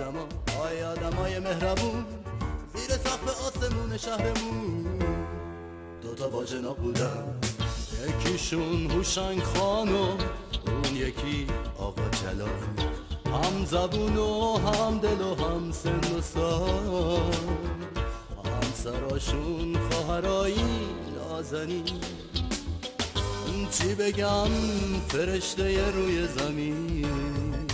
آدمای مهربون زیر سقف آسمون شهرمون دوتا باجنا بودن، یکیشون هوشنگ خان و اون یکی آقا جلال، هم زبون و هم دل و هم سن و سال، همسراشون خواهرایی نازنین، چی بگم فرشته روی زمین،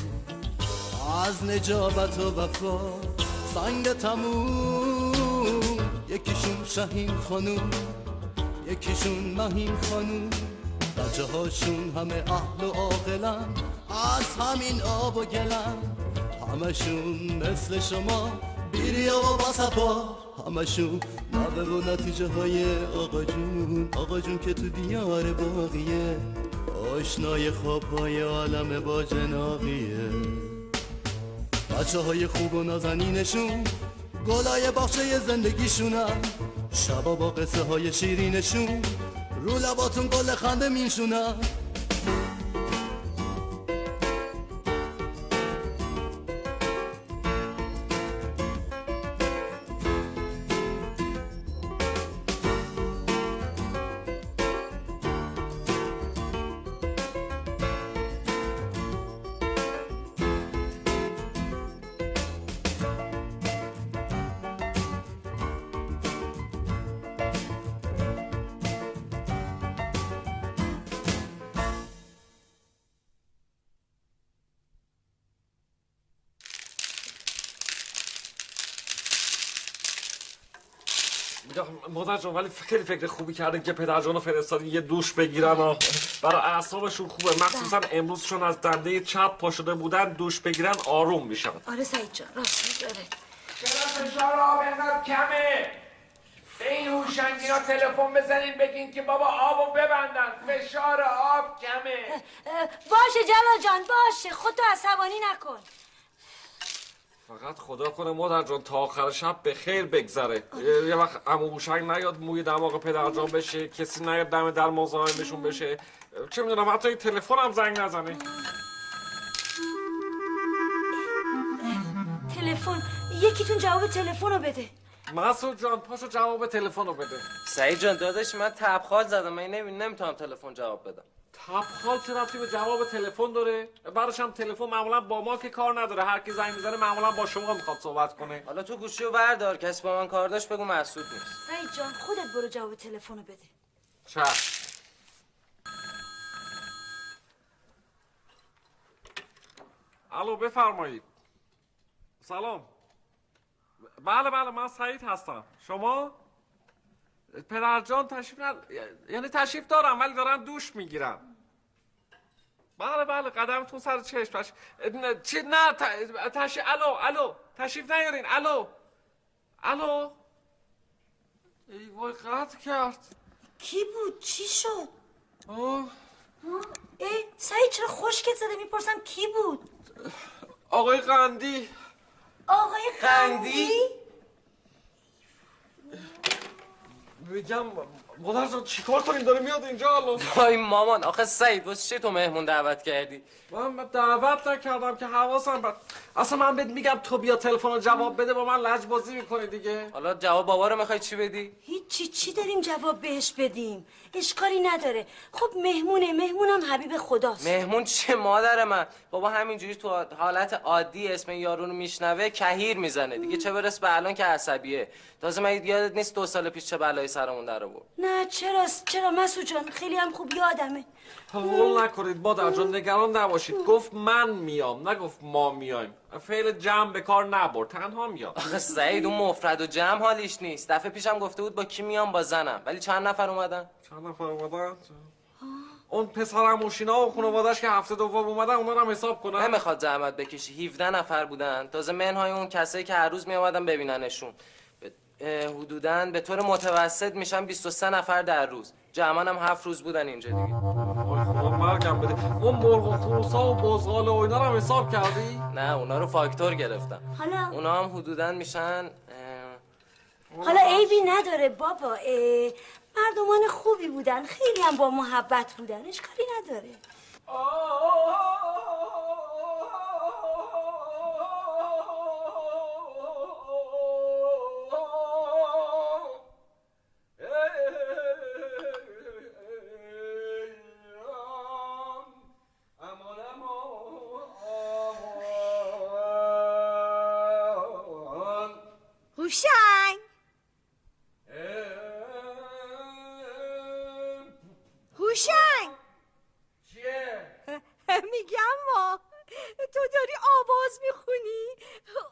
از نجابت و وفا سنگ تموم، یکیشون شهین خانوم یکیشون مهین خانوم، بچه هاشون همه اهل و عاقلن، از همین آب و گلن، همشون مثل شما بیریا و باصفا، همشون نوه و نتیجه های آقا جون که تو دیار باقیه، آشنای خوابهای عالم با جناقیه، بچه های خوب و نازنینشون گلای باغچه زندگیشونن، شبا با قصه های شیرینشون رو لباتون گل خنده میشونن. مادر جان ولی خیلی فکر خوبی کردن که پدر جانو فرستادین یه دوش بگیرن و برای اعصابشون خوبه، مخصوصا امروز چون از دنده چپ پا شده بودن دوش بگیرن آروم میشن. آره سعید جان راست داره. چرا فشار آب اینقدر کمه؟ به این هوشنگینا تلفن بزنین بگین که بابا آبو ببندن، فشار آب کمه. باشه جلال جان باشه، خودتو عصبانی نکن. فقط خدا کنه مادر جان تا آخر شب به خیر بگذره. یه وقت عمو هوشنگ نیاد موی دماغ پدر جان بشه، کسی نیاد دم در مزاحمشون بشه، چه میدونم حتی این تلفن هم زنگ نزنه. تلفن یکیتون جواب تلفن رو بده. مسعود جان پاشو جواب تلفن رو بده. سعید جان داداش من تبخال زدم، من نمیتونم تلفن جواب بدم. تبخال چه ربطی به جواب تلفن داره؟ بعدش هم تلفن معمولا با ما که کار نداره، هر کی زنگ میزنه معمولا با شما میخواد صحبت کنه. حالا تو گوشیو بردار، کسی با من کار داشت بگو مسعود نیست. سعید جان خودت برو جواب تلفن رو بده. چشم. الو بفرمایید. سلام. بله من سعید هستم. شما؟ پدرجان تشریف یعنی تشریف دارم ولی دارن دوش میگیرن. بله قدمتون سر چشم. چی نه الو تشریف نیارین. الو ای وای قطع کرد. کی بود؟ چی شد؟ ای سعید چرا خشکت زده؟ میپرسم کی بود؟ آقای قندی. آقای قندی؟ میگم مادر جان چیکار کنیم داره میاد اینجا الان. وای مامان آخه سعید واسه چی تو مهمون دعوت کردی؟ من دعوت نکردم که حواسم اصلا من بهت میگم تو بیا تلفن رو جواب بده، با من لجبازی میکنی دیگه. حالا جواب بابا رو میخوای چی بدی؟ هیچی، چی داریم جواب بهش بدیم؟ اشکالی نداره. خب مهمونم حبیب خداست. مهمون چه مادر من؟ بابا همینجوری تو حالت عادی اسم یارو رو میشنوه کهیر میزنه دیگه، چه برس به الان که عصبیه. تازه من یادت نیست 2 سال پیش چه بلایی سرمون در آورد؟ نه چرا مسعود جان خیلی هم خوب یادمه. حول نکنید مادر جان، نگران نباشید. گفت من میام نگفت ما میایم. فعل جمع به کار نبرد، تنها میام. آخه سعید اون مفرد و جمع حالیش نیست. دفعه پیشم گفته بود با کی میام؟ با زنم. ولی چند نفر اومدن؟ اون پسرم موشینا و خانواده‌اش که هفته دوم اومدن اونا رو هم حساب کنن. نمیخواد زحمت بکشی. 17 نفر بودن. تازه منهای اون کسایی که هر روز میومدن ببیننشون. حدوداً به طور متوسط میشن 23 نفر در روز. جمعاً هم 7 روز بودن اینجا دیگه. خدا مرگم بده. اون مرغ و خروسا و بزغال و اینا رو هم حساب کردی؟ نه اونا رو فاکتور گرفتم. حالا اونا هم حدوداً میشن حالا عیبی نداره بابا. مردمان خوبی بودن، خیلی هم با محبت بودن، اشکالی نداره. آواز میخونی؟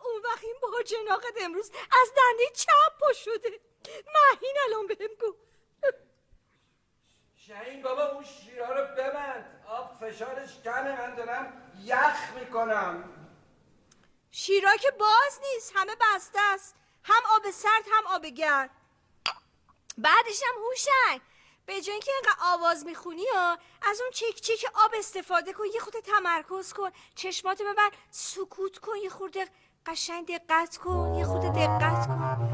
اون وقت این باج ناقد امروز از دنده چپ پا شده. مهین الان بهم گفت. شاهین بابا اون شیرها رو ببند، آب فشارش کمه، من دارم یخ میکنم. شیرها که باز نیست، همه بسته است، هم آب سرد هم آب گرم. بعدش هم هوشنگ، به جای اینکه اینقدر آواز میخونی از اون چک چک آب استفاده کن، یه خود تمرکز کن، چشماتو ببر، سکوت کن، یه خورده قشنگ دقت کن، یه خورده دقت کن.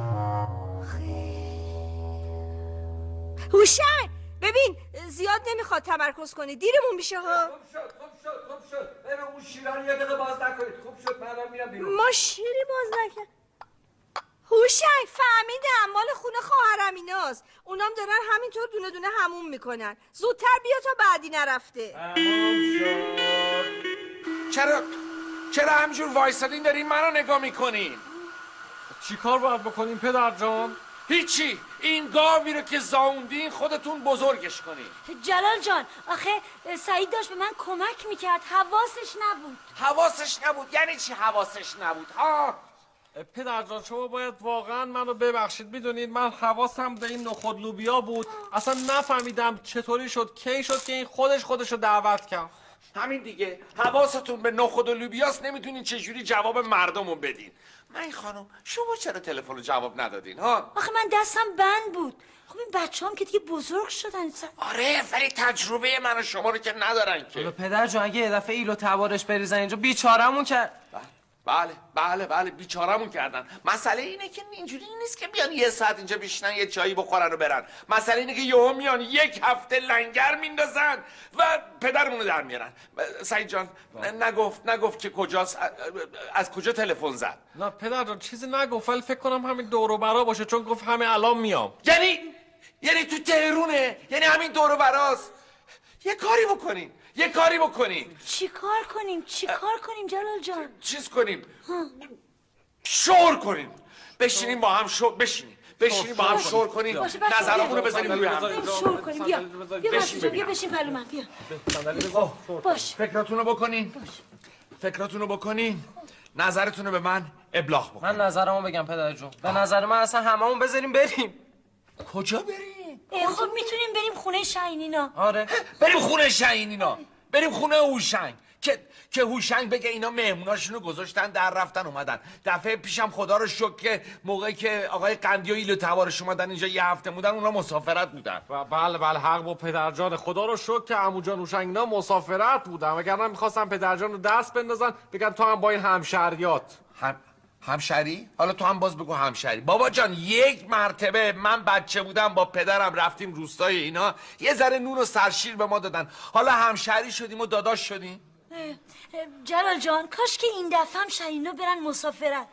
هوشنگ ببین زیاد نمیخواد تمرکز کنی، دیرمون میشه ها. خوب شد ببین اون شیرها رو یه دقیقه باز نکنید. خوب شد من الان میرم بیرون. ما شیری باز نکرد. هوشنگ فهمیدم مال خونه خواهرم ایناست، اونام دارن همینطور دونه دونه هموم میکنن. زودتر بیا تا بعدی نرفته. چرا همجور وایسادین دارین منو نگاه میکنین؟ چی کار باید بکنیم پدر جان؟ هیچی، این گاوی رو که زاوندین خودتون بزرگش کنین. جلال جان آخه سعید داشت به من کمک میکرد، حواسش نبود. یعنی چی حواسش نبود ها؟ پدر جان شما باید واقعا منو ببخشید. میدونید من حواسم به این نخود لوبیا بود، اصلا نفهمیدم چطوری شد کی شد که این خودشو دعوت کرد. همین دیگه، حواستون به نخود و لوبیاست، نمیتونین چجوری جواب مردمو بدین. من خانم شما چرا تلفن رو جواب ندادین ها؟ آخه من دستم بند بود. خب این بچه‌ام که دیگه بزرگ شدن. آره ولی تجربه من و شما رو که ندارن که. پدر جان اگه یه دفعه ایلو تبارش بریزن اینجا بیچارمون کرد. بله بیچارمون کردن. مسئله اینه که اینجوری نیست که بیان یه ساعت اینجا بشینن یه چایی بخورن و برن. مسئله اینه که یهو میان یک هفته لنگر میندازن و پدرمونو در میارن. سعید جان نگفت که کجاست، از کجا تلفن زد؟ نه پدر جان چیزی نگفت، ولی فکر کنم همین دور و برا باشه، چون گفت همین الان میام. یعنی تو تهرونه؟ یعنی همین دور و براست؟ یه کاری بکنین. چی کار کنیم جلال جان؟ چیز کنیم، شور کنیم، بشینیم با هم شور کنیم، نظرمونو بذاریم روی هم. شور کنیم. بیا بشین پلو من. بیا باش. فکراتونو بکنین، نظرتونو به من ابلاغ بکنین. من نظرمو بگم پدر جون، به نظر من اصلا هممون بذاریم بریم. کجا بریم؟ خب میتونیم بریم خونه شاهینینا. آره بریم خونه شاهینینا، بریم خونه هوشنگ که هوشنگ بگه اینا مهموناشونو گذاشتن در رفتن اومدن. دفعه پیشم خدا رو شکر که موقعی که آقای قندی و ایلو توارش اومدن اینجا یه هفته بودن اونا مسافرت بودن. بله حق با پدر جان. خدا رو شکر که عمو جان هوشنگ اینا مسافرت بودن، وگرنه می‌خواستن پدر جان رو دست بندازن بگن تو هم با این همشهریات. همشهری؟ حالا تو هم باز بگو همشهری. بابا جان یک مرتبه من بچه بودم با پدرم رفتیم روستای اینا، یه ذره نون و سرشیر به ما دادن، حالا همشهری شدیم و داداش شدیم. جلال جان کاش که این دفعه هم شاهینینا برن مسافرت.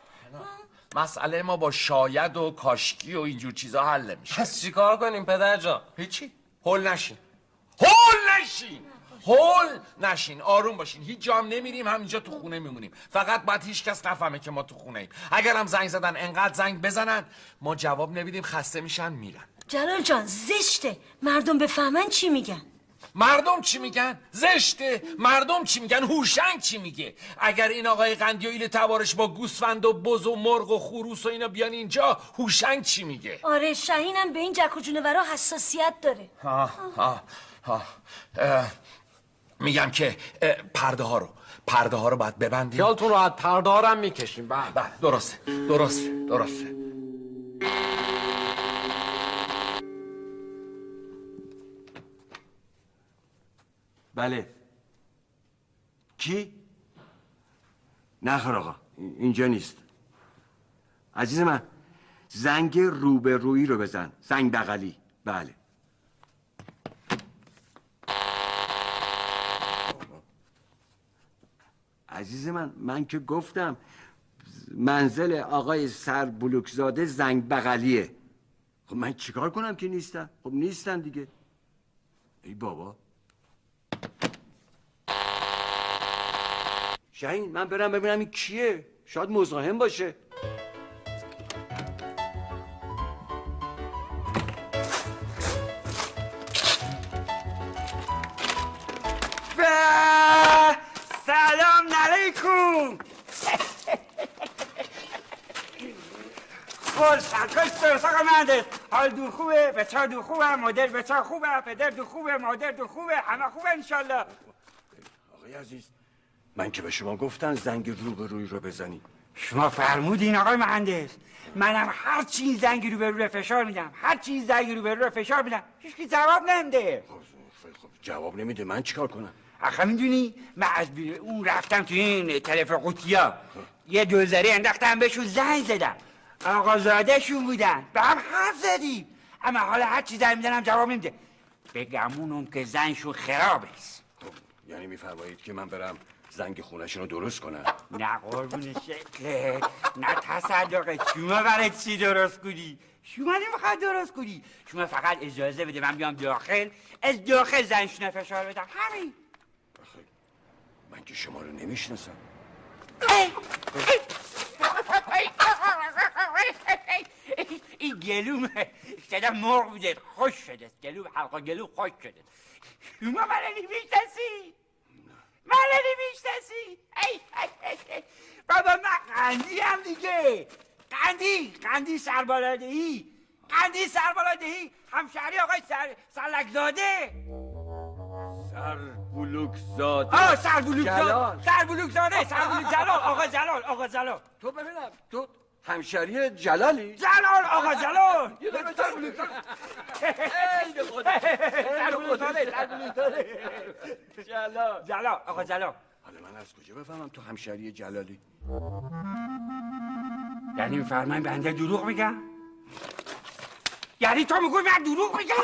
مسئله ما با شاید و کاشکی و اینجور چیزا حل نمیشه. پس چیکار کنیم پدر جان؟ هیچی، هول نشین، آروم باشین، هیچ جا هم نمیریم، همینجا تو خونه میمونیم. فقط باید هیچ کس نفهمه که ما تو خونه ایم. اگر هم زنگ زدن انقدر زنگ بزنن ما جواب نمیدیم، خسته میشن میرن. جلال جان زشته مردم بفهمن چی میگن. مردم چی میگن؟ زشته. مردم چی میگن؟ هوشنگ چی میگه؟ اگر این آقای قندی و ایل تبارش با گوسفند و بز و مرغ و خروس و اینا بیان اینجا، هوشنگ چی میگه؟ آره شاهینم به این جک و جونورا حساسیت داره. میگم که پرده ها رو باید ببندیم. خیالتون راحت، پرده ها رو هم میکشیم. بله درسته. بله. کی؟ نخیر آقا اینجا نیست. عزیز من زنگ روبرویی رو بزن، زنگ بغلی. بله عزیز من که گفتم منزل آقای سر بلوکزاده زنگ بغلیه. خب من چیکار کنم که نیستن؟ خب نیستن دیگه. ای بابا شاهین من برم ببینم این کیه، شاید مزاحم باشه. سلام علیکم. نخور سرکش درست آقا مهندس. حال دو خوبه، بچه دو خوبه، مادر بچه خوبه، پدر دو خوبه، مادر دو خوبه، همه خوبه انشالله. آقای عزیز من که به شما گفتن زنگ روبروی رو بزنی. شما فرمودین آقای مهندس. منم هر چی زنگ روبرو رو فشار میدم، هر چی زنگ روبرو رو فشار میدم، هیچکی جواب نمیده. خب جواب نمیده من چیکار کنم؟ آخه میدونی من از اون رفتم توی این تلفن قوطیا یه دوزاری انداختم بهشون زنگ زدم. آقازاده شون بودن به هم حرف زدیم، اما حالا هر چی زنگ میزنم جواب نمیده. بگمونم که زنگشون خرابه. یعنی میفرمایید که من برم زنگ خونه‌شون رو درست کنم؟ نه قربون شکله، نه تصدقه. شما برای چی درست کنی؟ شما نمیخواد درست کنی. شما فقط اجازه بده من بیام داخل، از داخل زنگشون فشار بدم، همین. من که شما رو نمیشناسم. این گلومه صدا مرغ بوده، خوش شده. گلوم حلقا گلوم خوش شده. شما منو نمیشناسی؟ منو نمیشناسی؟ بابا من قندی هم دیگه. قندی سربالادهی. قندی سربالادهی همشهری آقای سرلکزاده. سربلوکزاده. سربلوکزاده آقا جلال. تو ببینم تو همشهری جلالی؟ جلال آقا جلال. یه دقیقه سربلوکزاده. جلال آقا جلال. حالا من از کجا بفهمم تو همشهری جلالی؟ یعنی میفرمایی بنده دروغ میگم؟ یعنی تو میگوی من دروغ میگم؟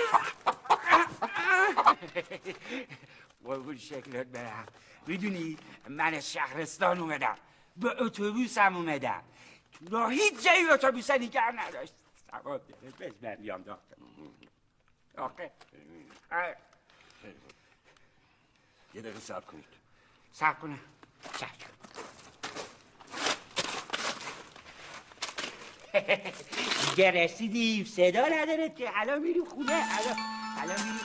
قربون شکلت برم. میدونی من از شهرستان اومدم، به اتوبوسم اومدم، را هیچ جایی اتوبوس نگه نداشت. سواد داره بس من بیام داخل. یه دقیقه صبر کنید. صبر کنم. دیگه رسیدیم، صدا نداره که الان میریم خونه. الان میریم.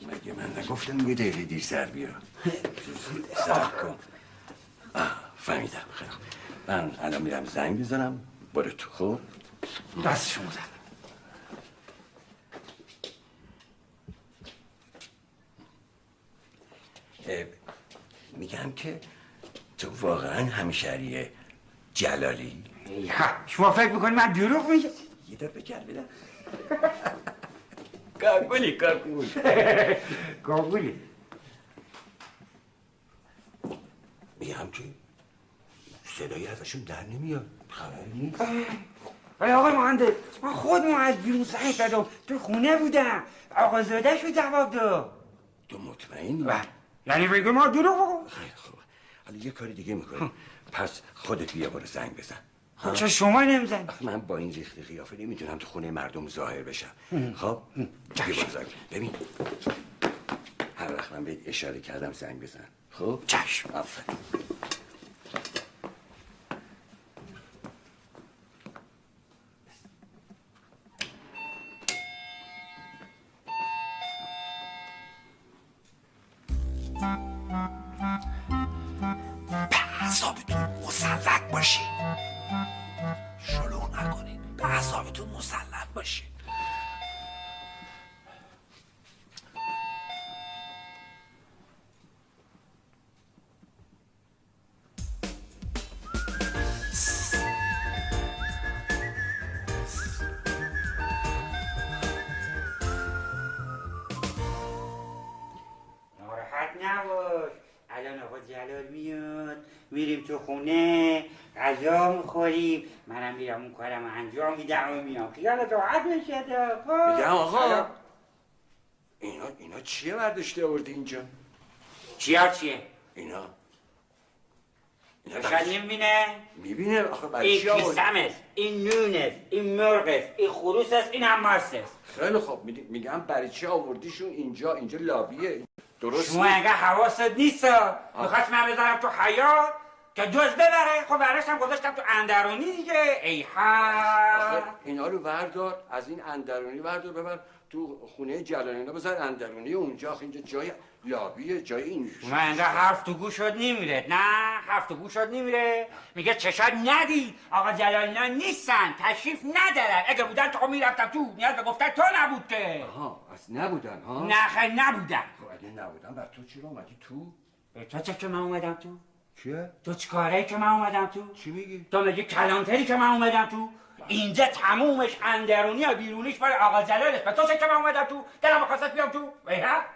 مگه من نگفتم یه دقیقه دیر سر بیا؟ صبر کن. فهمیدم. خیلی خوب. من الان میرم زنگ بزنم. برو تو. خوب دست شما زن. میگم که تو واقعا همشهری جلالی؟ شما فکر میکنی من دروغ میگم؟ یه دفعه کرد بدم. کاکولی میگم که صدایی ازشون در نمیاد. خبری نیست. آقای مهندس من خودم از بیرون زنگ زدم، تو خونه بودم، آقازاده شو جواب داد. تو مطمئنی؟ یعنی بگو ما دروغ بگم؟ خیلی خوب. حالا یه کاری دیگه میکنیم. پس خودت بیا برو زنگ بزن. چه شما نمیزنی؟ من با این ریخت قیافه نمیتونم تو خونه مردم ظاهر بشم. خب بیا برو زنگ. ببین هر وقت من بهت اشاره کردم زنگ بزن. خب چشم. آفرین. اعصابتون مسلط باشین، شلوغ نکنین، به اعصابتون مسلط باشین. ناراحت نباش، الان آقا جلال میاد، میریم تو خونه غذا میخوریم، منم میرم اون کارم انجام میدم و میام. خیالت راحت بشه. میگم آقا اینا چیه برداشته آوردی اینجا؟ چیه؟ اینا شاید نمیبینه؟ میبینه آخه برای این چی آورد؟ کیسم است، این نون است، این مرغ است، این خروس است، این هم ماست است. خیلی خوب میگم برای چی آوردیشون اینجا لابیه درست شما انگه حواست نیست میخواست من بذارم تو حیات که جز ببره. خب براش هم گذاشتم تو اندرونی دیگه. ای ها اینا رو بردار، از این اندرونی بردار ببر تو خونه جلال‌آباد بذار اندرونی اونجا. اینجا جای لابیه، جای این. من انگه حرف تو گوشت نمیره. نه حرف تو گوشت نمیره. میگه چشات ندید آقا جلالینا نیستن، تشریف ندارن. اگه بودن تو میرفتم تو، نیاز به گفتن تو نبود که. آها اصلا نبودن ها؟ نه خیلی نبودن. خب اگه نبودن بر تو چرا اومدی تو؟ تو چه که من اومدم تو؟ چیه؟ تو چیکاره که من اومدم تو؟ چی میگی؟ تو میگی کلانتری که من اومدم تو؟ اینجا تمومش اندرونی و بیرونیش برای آقا جلالش. به تو چه که من اومدم تو؟ دلم بخواست بیام تو؟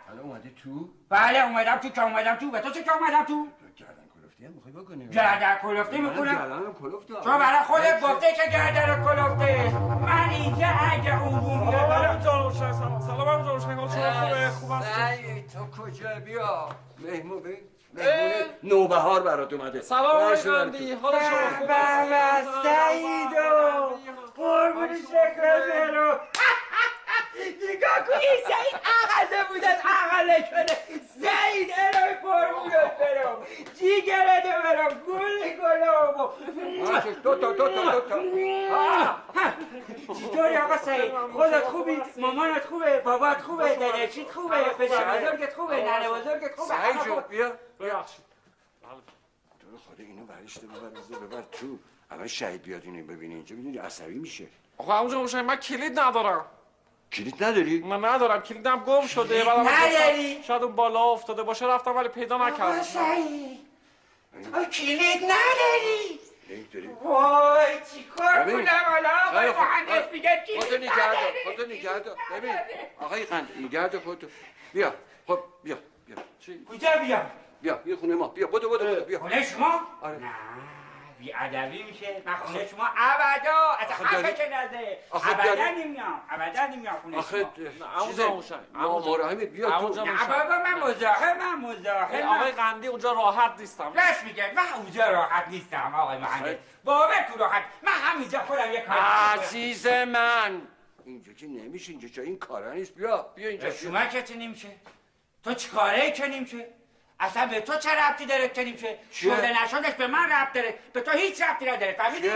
حالا اومدی تو؟ بله اومدم تو که اومدم تو. به تو چه که اومدم تو؟ گردن کلفتی هم میخوای بکنی؟ گردن کلفتی میکنم؟ گردن کلفتی تو برای خودت گفته که گردن کلفته. من اینجا اگه اون بومیه سلام جان روشن. سلام هم جان روشن. شما خوبه؟ خوب هستی؟ تو کجا؟ بیا مهمون نوبهار برات اومده. سلام آقای قندی، حال شما خوب است؟ سعیدو قربون شکلت برو. نگاه کن این سعید عقله بودن، عقله شده. سعید الهی قربونت برم، جیگرت برم، گل گلابو. چطوری آقا سعید؟ خودت خوبی؟ مامانت خوبه؟ بابات خوبه؟ داداشیت خوبه؟ پدر بزرگت خوبه؟ ننه بزرگت خوبه؟ سعید جون بیا. ببخشید. تو خدا اینو برشته ببر تو. الان شهید بیاد اینو ببینه اینجا میدونی عصبی میشه. آقا همونجا روشن من کلید ندارم. کلید نداری؟ من ندارم، کلیدم گم شده. نداری؟ شاید اون بالا افتاده باشه رفتم ولی پیدا نکردم. سعید تو کلید نداری؟ نمیداری؟ وای چی کار ببین. کنم حالا آقای مهندس میگه خودتو کلید نداری؟ خودتو نگه دار. ببین آقای قند نگه دار خودتو. بیا خب بیا چی؟ کجا بیام؟ بیا خونه ما. بیا بدو بیا. خونه شما؟ آره. نه بی‌ادبی میشه. من خونه شما ابدا اصلا حرفش نزده. ابدا نمیام خونه شما. آخه اونجا روشن. مراهمه بیا تو. اونجا نه بابا من مزاحمم. آقای قندی اونجا راحت نیستم. راست میگه من اونجا راحت نیستم آقای مهندس. باور کن راحت. من همینجا خودم یه کار عزیز من اینجا که نمیشه، اینجا جای این کارا نیست. بیا اینجا. شما که نمیشه. تو چی کاره که نمیشه؟ اصلا به تو چه ربطی داره که نمیشه؟ شده نشدش به من ربط داره، به تو هیچ ربطی نداره. فهمیدی؟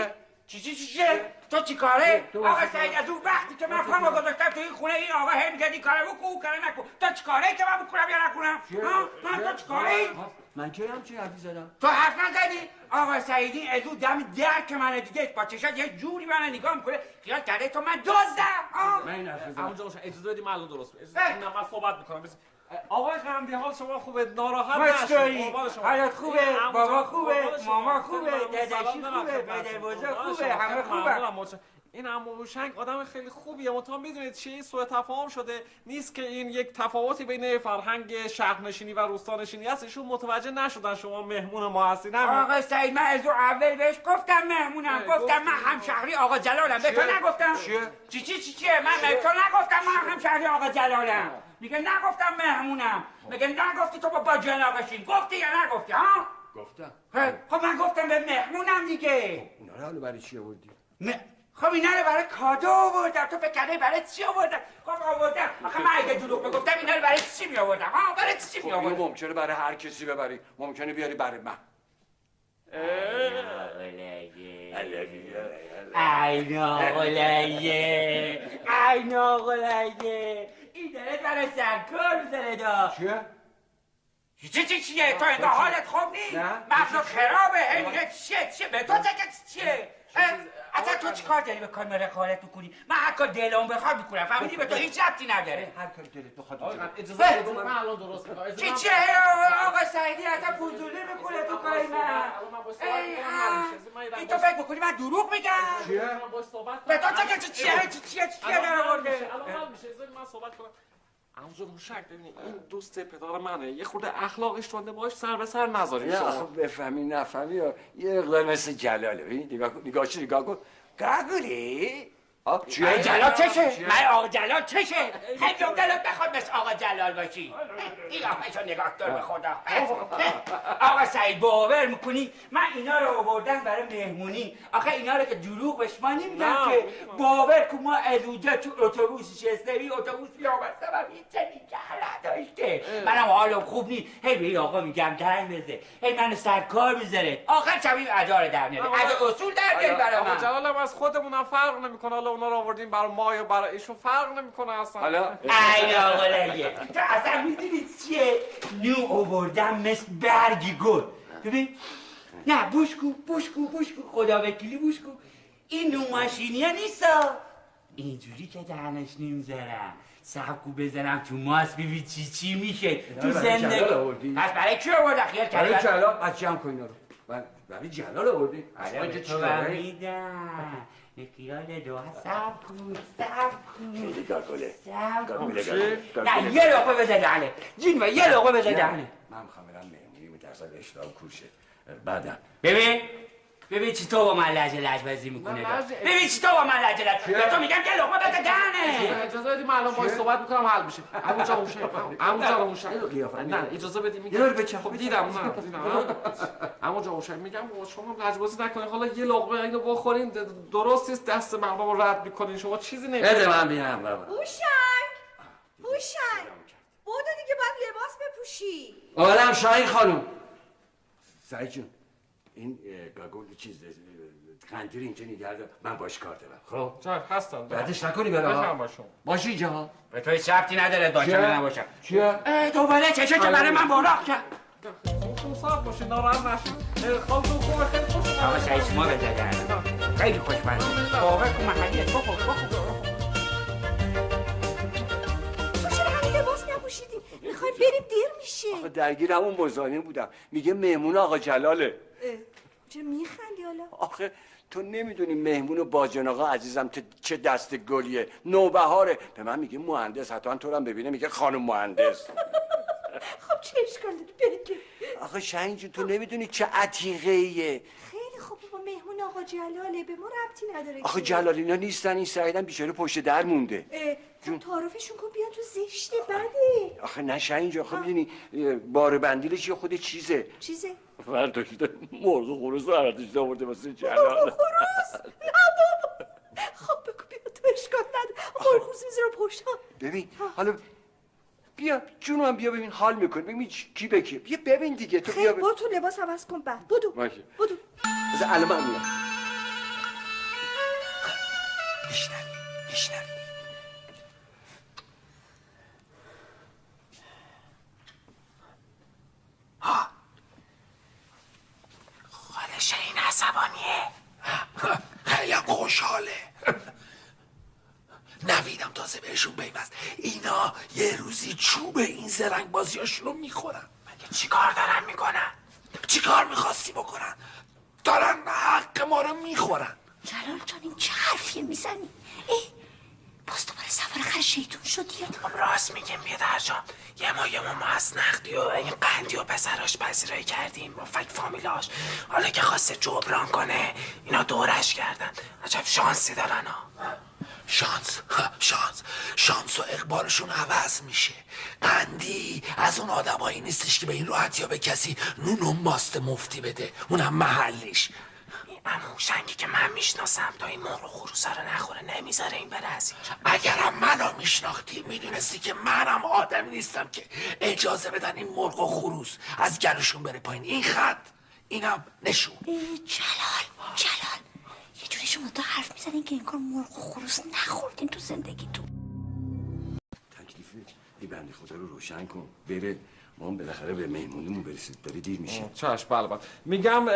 چیه؟ تو چی کاره؟ آقا سعید از اون وقتی که من پامو گذاشتم تو این خونه این آقا هی میگه این کارو بکن اون کارو نکن. تو چی کاره که من بکنم یا نکنم؟ تو چی کاره؟ من کی هم چی حرفی زدم؟ تو حرف نزدی؟ آقا سعیدی از اون دم در که من دیگه با چشات یه جوری من نگاه میکنه خیال کرده تو من دزدم. من این حرف زدم. اونجا روشن اجازه بدید من الان درست نه من صحبت میکنم. آقای قندی حال شما خوبه؟ ناراحت نشید. حالت خوبه؟ بابا خوبه؟ ماما خوبه؟ داداشی خوبه؟ پدر بزرگ خوبه؟ همه خوبه؟ این عمو هوشنگ آدم خیلی خوبیه. منتها میدونید چی سوء تفاهم شده نیست که این یک تفاوتی بین فرهنگ شهرنشینی و روستانشینی هست. ایشون متوجه نشدن شما مهمون ما هستین. آقا سعید من از اول بهش گفتم مهمونم. گفتم من همشهری آقا جلالم. به تو نگفتم؟ چیه؟ من به تو نگفتم من همشهری آقا جلالم. میگه نگفتم مهمونم. میگه نگفتی تو با جناقشین. گفتی یا نگفتی ها؟ گفتم. خب من گفتم به مهمونم دیگه. اونا رو حالا برای چی آوردی؟ خب اینا رو برای کادو آوردم. تو فکر کردی برای چی آوردم؟ خب آوردم. آخه من اگه دروغ میگفتم اینا رو برای چی می آوردم؟ برای چی می آوردم؟ ممکنه برای هر کسی ببری، ممکنه بیاری برای من. ای ناغلگه این داره برای سرکار میزنه دا. چیه؟ تو انگاه حالت خوب نیست؟ مغزت خرابه. میگه چیه؟ به تو چیه؟ اصلا تو چی کار داری به کار خالت میکنی؟ من هر کار دلم بخواد میکنم. فهمیدی؟ به تو هیچ ربطی نداره. هر کار دلت بخواد. اجازه بدید من الان درست میکنم. چیه آقا سعیدی اصلا فضولی میکنه تو کاری من. این تو فکر میکنی من دروغ میگم؟ به تو چیه در آورده؟ الان میشه من صحبت کنم. همونجا روشک ببینید این دوست پدر منه. یه خورده اخلاقش تونده باش سر به سر نذارید شما. خب بفهمی نفهمی یه اقدار مثل جلاله. ببین نگاه کن. گاگولی چیه؟ جلال چشه؟ من آقا جلال چشه؟ خیلی دلت بخواد مثل آقا جلال باشی قیافشو نگاه کن به خدا. آقا سعید باور میکنی من اینا رو آوردم برای مهمونی؟ آخه اینا رو که دروغ بهش من نمیدم که. باور کن ما از اونجا تو اتوبوس شستری اتوبوس بیامدم هم این چنین جهل نداشته. منم حالم خوب نیست هی به آقا میگم در بزه هی منو سرکار میذاره آخر شبیه اداره در میاره از اصول در میاری برای من. آقا جلال هم از خودمونم فرق نمیکنه، حالا اونا رو آوردیم برای ما یا برای ایشون فرق نمیکنه اصلا. حالا ای آقا لگه تو اصلا میدونی چیه؟ نو آوردم مثل برگی گل. ببین نه بوشکو خدا وکیلی بوشکو این نو ماشینیه نیستا اینجوری که دهنش نمیذارم سبکو بزنم تو ماست ببین چی میشه تو زندگی. پس برای کی آورده خیال کردی؟ برای جلال از جمع کن اینا رو. برای جلال آوردی؟ برای تو برمیدم خیال دو سبکو نه یه لقمه بزن دهنه جین و یه لقمه بزن دهنه. من میخوام برم مهمونی میترسم اشتام کوشه بعدم ببین چی تو با من لجبازی میکنه. ببین چی تو با من لجبازی به تو میگم یه لقمه بزن دهنه. اجازه بدید من الان باهاش صحبت میکنم حل میشه. عمو جان نه اجازه بدید میگم خب دیدم عمو جان میگم شما لجبازی نکنید، حالا یه لقمه اینو بخورین درست نیست دست مردم رو رد میکنین شما چیزی نمیشه. بده من ببینم بابا. هوشنگ بودو دیگه باید لباس بپوشی. آدم شاهین خانم سعید جون این گاگول چیز قندیر اینجا نگرده من باش کار دارم. خب چرا هستم بعدش نکنی برای باشی اینجا به توی شرطی نداره باشم یا نباشم. چیه؟ دوباره چشه که برای من براق کرد. خودتون صاف باشید ناراحت نشید. خودتون خوبه خیلی خوش آقا سعید شما بزنه خیلی خوشمزه باور کن محلیه بخور تو چرا همین لباس نپوشیدی؟ میخوایم بریم دیر میشه. آخه درگیر همون مزاحم بودم میگه مهمون آقا جلاله. چرا میخندی حالا؟ آخه تو نمیدونی مهمون باجان آقا عزیزم چه دست گلیه نوبهاره. به من میگه مهندس حتما تو رو هم ببینه میگه خانم مهندس. خب چه اشکال داری بریم. آخه شاهین جون تو نمیدونی چه عتیقه ایه. خیلی خوب با مهمون آقا جلاله به ما ربطی نداره. آخه جلال اینا نیستن این سعیدم بیچاره پشت در مونده. خب تعارفشون کن بیان تو زشته بده. آخه نه شاهین جون آخه میدونی بار بندیلش یه خود چیزه برداشته مرغ خروس برداشته آورده واسه جلال. مرغ خروس؟ نه بابا. خب بگو بیا تو اشکال نداره مرغ خروس میذاره پشتم. ببین حالا بیا جونم بیا ببین حال میکنه ببین کی به کی. بیا ببین دیگه تو بیا برو تو لباس عوض کن بعد بدو بذار الان من میام. میشنوی ها خودش این عصبانیه خیلی هم خوشحاله. نویدم تازه بهشون پیوست اینا یه روزی چوب این زرنگ بازیاشون رو میخورن. مگه چی کار دارن میکنن؟ چی کار میخواستی بکنن؟ دارن حق ما رو میخورن. جلال جان این چه حرفیه میزنی؟ باز دوباره سوار خر شیطون شدی؟ خب راست میگیم بیادر جان یه ما از نقدی و این قندی و پسراش پذیرایی کردیم با فک فامیلاش. حالا که خواسته جبران کنه اینا دورش کردن. عجب شانسی دارن ها. شانس و اقبالشون عوض میشه. قندی از اون آدمایی نیستش که به این راحتی ها به کسی نون و ماست مفتی بده اونم محلیش. عمو شنگی که من میشناسم تا این مرغ و خروسا رو نخوره نمیذاره این بره از اینجا. اگرم منو میشناختی میدونستی که منم آدمی نیستم که اجازه بدن این مرغ و خروس از گلوشون بره پایین. این خط اینم نشون. جلال یه جوری شما تا حرف میزنین که این کار مرغ و خروس نخوردین تو زندگیتون. تکلیف این بنده خدا رو روشن کن بره ما هم بالاخره به مهمونیمون برسید داره دیر میشه. چشم بله. میگم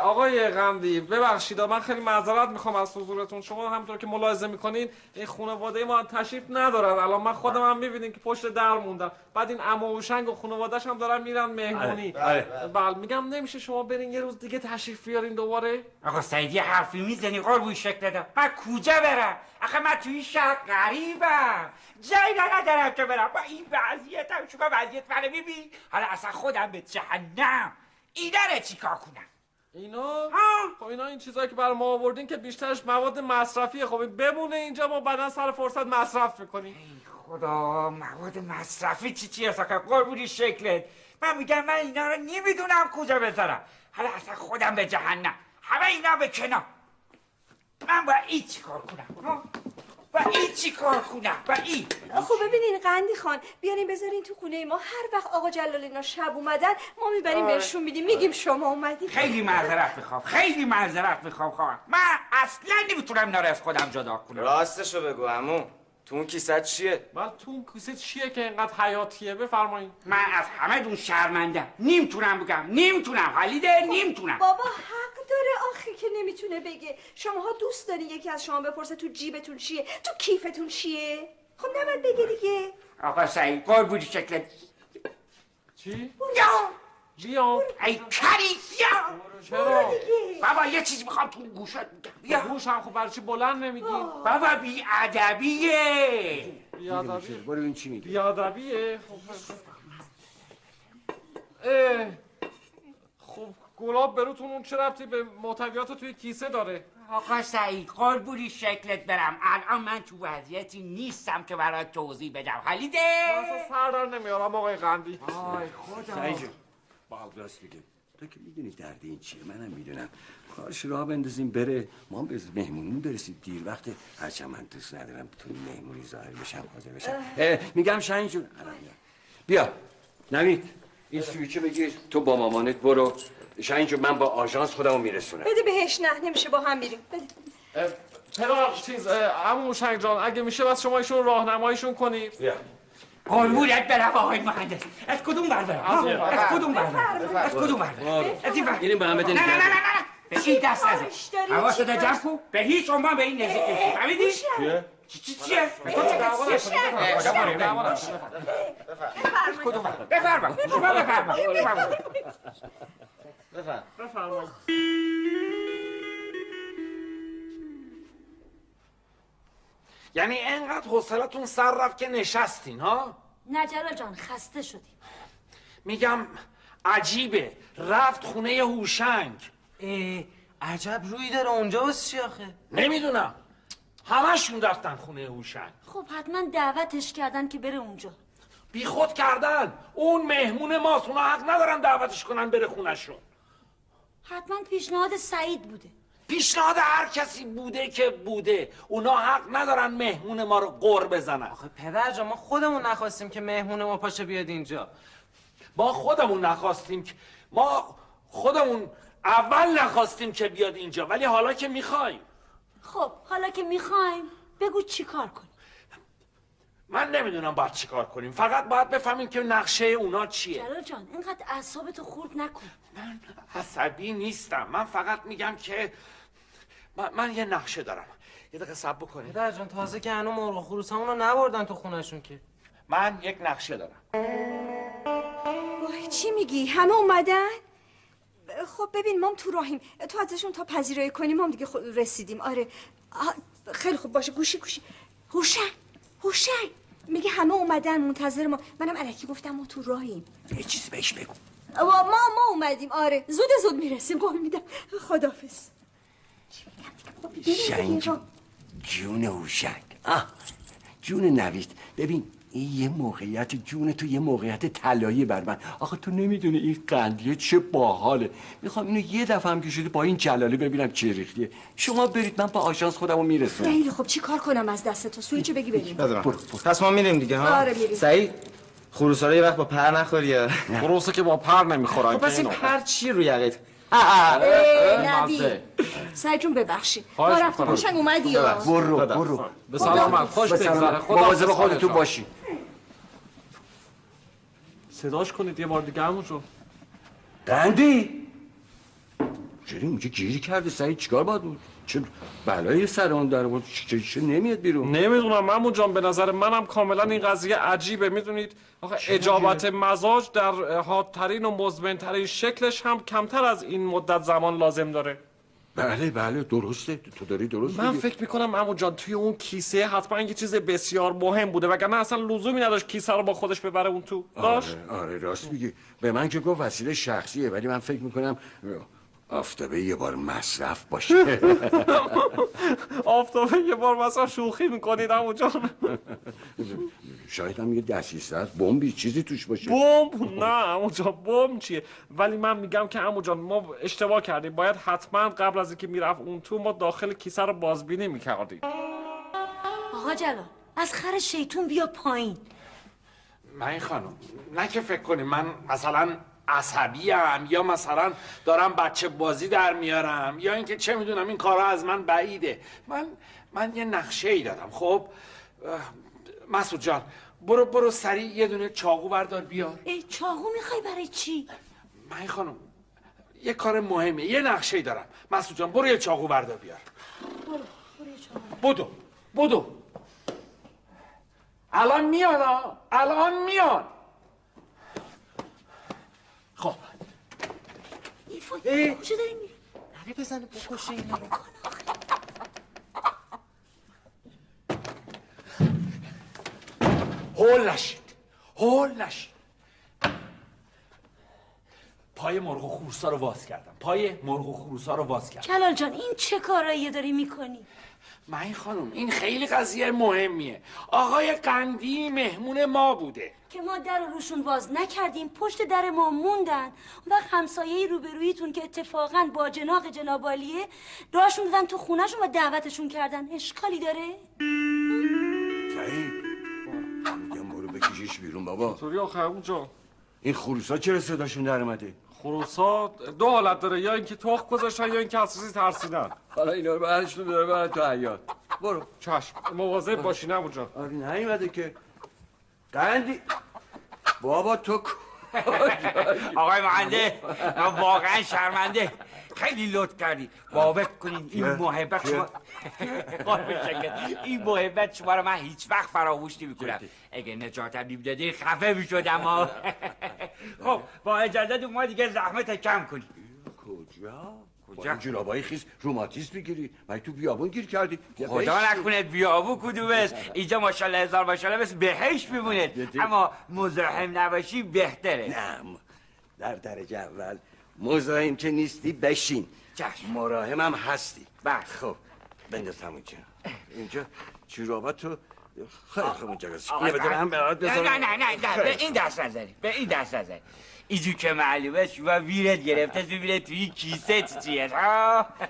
آقای قندی ببخشید من خیلی معذرت میخوام از حضورتون. شما همونطور که ملاحظه میکنین این خانواده ما تشریف ندارن. الان من خودم هم میبینین که پشت در موندم. بعد این عمو هوشنگ و خانواده‌اش هم دارن میرن مهمونی. بله میگم نمیشه شما برین یه روز دیگه تشریف بیارین دوباره؟ آقا سعیدی حرفی میزنی قربون شکل دادم. من کجا برم؟ آخه من توی شهر غریبم جایی ندارم که برم با این وضعیتم. شما وضعیت منو میبین حالا اصلا خودم به جهنم اینا رو چیکار کنم؟ اینا خب اینا این چیزایی که برای ما آوردین که بیشترش مواد مصرفیه. خب این بمونه اینجا، ما بعدا سر فرصت مصرف میکنیم. خدا مواد مصرفی چیه ساکه قربونی شکلت. من میگم من اینا رو نمیدونم کجا بذارم. حالا اصلا خودم به جهنم، همه اینا به کنار. من با این چی کار کنم؟ با این چی کار کنم؟ با این خب ببینین قندی خان، بیارین بذارین تو خونه ما. هر وقت آقا جلال اینا شب اومدن ما میبریم بهشون میدیم، میگیم شما اومدید. خیلی معذرت میخوام، خیلی معذرت میخوام خواهم. من اصلا نمیتونم اینا رو از خودم جدا کنم. راستشو بگو عمو، تو اون کیسه چیه؟ بعد تو اون کیسه چیه که اینقدر حیاتیه؟ بفرمایید. من از همه دون شرمندم، نمیتونم بگم، نمیتونم حلیده، نمیتونم. بابا حق داره آخه که نمیتونه بگه. شماها دوست دارین یکی از شما بپرسه تو جیبتون چیه، تو کیفتون چیه؟ خب نباید بگه دیگه. آقا سعید قربونی شکلت. چی؟ بیام ای کری بیا. چرا؟ بابا یه چیزی میخوام تو گوشت میگم. بیا گوشم خب برای چی بلند نمیگی؟ بابا بی ادبیه. بی ادبیه؟ برو این چی میگه؟ بی ادبیه؟ خب گلاب بروتون اون چه ربطی به محتویات توی کیسه داره؟ آقا سعید قربونی شکلت برم، الان من تو وضعیتی نیستم که برات توضیح بدم. حلیده اصلا سر در نمیارم آقای قندی. آی خدا سعید جون راست میگه. تو که میدونی درد این چیه، منم میدونم. کارش راه بندازیم بره، ما هم به مهمونی برسید دیر وقته. هرچند من دوست ندارم تو این مهمونی ظاهر بشم حاضر بشم. میگم شاهین جون بیا نوید این سویچو بگیر تو با مامانت برو. شاهین جون من با آژانس خودمو میرسونم. بده بهش. نه نمیشه، با هم میریم. بده. پدر عمو شنگ جان اگه میشه بس شما ایشون راهنماییشون کنید. بیا قربونت برم آقای مهندس. از کدوم بر برم؟ از کدوم بر برم؟ از کدوم بر برم؟ از این بر. گیریم به هم بده. نه به این دست نزن. حواست جمع کن، به هیچ عنوان به این نزدیک نشی. فهمیدی؟ چیه؟ چیه؟ بفرما. یعنی انقدر حوصلتون سر رفت که نشستین ها؟ نه جلال جان خسته شدیم. میگم عجیبه، رفت خونه هوشنگ. عجب روی داره اونجا. واسه چی آخه؟ نمیدونم، همشون رفتن خونه هوشنگ. خب حتما دعوتش کردن که بره اونجا. بی خود کردن. اون مهمون ماست، اونا حق ندارن دعوتش کنن بره خونه‌شون. حتما پیشنهاد سعید بوده. پیشنهاد هر کسی بوده که بوده، اونا حق ندارن مهمون ما رو قر بزنن. آخه پدر جان ما خودمون نخواستیم که مهمون ما پاشه بیاد اینجا. ما خودمون نخواستیم که اول نخواستیم که بیاد اینجا، ولی حالا که میخوایم. خب حالا که میخوایم بگو چی کار کنیم. من نمیدونم باید چی کار کنیم، فقط باید بفهمیم که نقشه اونا چیه. جلال جان اینقدر اعصابتو خورد نکن. من عصبی نیستم، من فقط میگم که من یه نقشه دارم. یه دقیقه صبر بکنید. پدر جان تازه که هنو مرغ خروسامونو نبردن تو خونهشون که. من یک نقشه دارم. وای چی میگی؟ همه اومدن؟ خب ببین ما تو راهیم، تو ازشون تا پذیرایی کنیم ما هم دیگه رسیدیم. آره خیلی خوب باشه. گوشی هوشنگ میگه همه اومدن منتظر ما. منم الکی گفتم ما تو راهیم. یه چیزی بهش بگو. ما اومدیم. آره زود میرسیم. قول میدم. خداحافظ. شاهین جون هوشنگ. جون نوید. ببین این یه موقعیت جون تو، یه موقعیت طلایی بر من. آخه تو نمیدونی این قندیه چه باحاله. میخوام اینو یه دفعه هم که شده با این جلالی ببینم چه ریختیه. شما برید من با آژانس خودمو میرسونم. خیلی خوب چی کار کنم از دست تو؟ سویچو بگی بریم. پس ما میریم دیگه ها. آره میریم. سعید خروسا رو یه وقت با پر نخوری. خروسا که با پر نمیخورن. خب پس این پر چی رو یقت؟ نوید سعید جون ببخشید ما رفتیم. هوشنگ اومدی یا؟ برو به سلامت. خوش بگذره. مواظب خودتون باشی. صداش کنید یه بار دیگه همونجا. قندی چرا اونجا گیری کرده؟ سعید چیکار باید بود؟ چه بلایی سر اون در بود؟ چه نمیاد بیرون؟ نمیدونم مامون جان، به نظر منم کاملا این قضیه عجیبه. میدونید آخه اجابت مزاج در حادترین و مزمن‌ترین شکلش هم کمتر از این مدت زمان لازم داره. بله درسته. تو داری درست من میگی. فکر میکنم مامون جان توی اون کیسه حتما یه چیز بسیار مهم بوده، وگرنه اصلا لزومی نداشت کیسه رو با خودش ببره اون تو. داشت؟ آره راست میگی. به من که گفت وسیله شخصیه، ولی من فکر میکنم آفتابه یه بار مصرف باشه. آفتابه یه بار مثلا شوخی میکنید عمو جان؟ شاید هم یه دستیسته است بمبی چیزی توش باشه. بمب؟ نه عمو جان، بمب چیه؟ ولی من میگم که عمو جان ما اشتباه کردیم، باید حتما قبل از اینکه میرفت اون تو ما داخل کیسه رو بازبینی میکردیم. آقا جلال از خر شیطون بیا پایین. من خانم نه که فکر کنیم من مثلا عصبیم یا مثلا دارم بچه بازی در میارم یا اینکه چه میدونم این کارا از من بعیده. من یه نقشه ای دارم. خب مسعود جان برو سریع یه دونه چاقو بردار بیار. ای چاقو میخوای برای چی؟ من خانم یه کار مهمه، یه نقشه ای دارم. مسعود جان برو یه چاقو بردار بیار. بدو الان میاد. الان میاد. خب ای کجا داری میری؟ نبی بزنه بکشه اینو. هول نشید. پای مرغ و خروسا رو واز کردم. جلال جان این چه کارایی داری میکنی؟ من خانم این خیلی قضیه مهمیه. آقای قندی مهمون ما بوده که ما در رو روشون باز نکردیم، پشت در ما موندن. اون وقت همسایه روبرویتون که اتفاقا با جناب عالیه راهشون دادن تو خونهشون و دعوتشون کردن. اشکالی داره؟ سعید میگم برو بکشیش بیرون بابا. طوری آخه عمو جان این خروسا چرا صداشون در اومده؟ خروسا دو حالت داره، یا اینکه تخم گذاشتن یا اینکه از چیزی ترسیدن. حالا اینا رو برشون داره برای تو حیاط. برو. چشم مواظب باشین عمو جان. آره نیومده که قندی بابا تو آقای مهندس من واقعا شرمنده. خیلی لطف کردی. بابت کنین این محبت شما این محبت شما رو من هیچ وقت فراموش نمی‌کنم. اگه نجاتم نمی‌دادی خفه می‌شدم. خب با اجازه ما دیگه زحمت کم کنیم. کجا؟ این جورابای خیس روماتیسم میگیری؟ مگه تو بیابون گیر کردی؟ خدا نکنه بیابون کدوم است؟ اینجا ماشاءالله هزار ماشاءالله مثل بهشت میمونه. اما مزاحم نباشی بهتره. نه در درجه اول مزاحم که نیستی بشین. چشم. مراهمم هستی. بله. خب بنداز همونجا. اینجا جوراباتو خیلی خوب اونجا گذاشت. آقای بدونم برات بذارم. نه به این دست نزنی. اینجور که معلومه شما ویرت گرفته ببینه توی این کیسه چیه.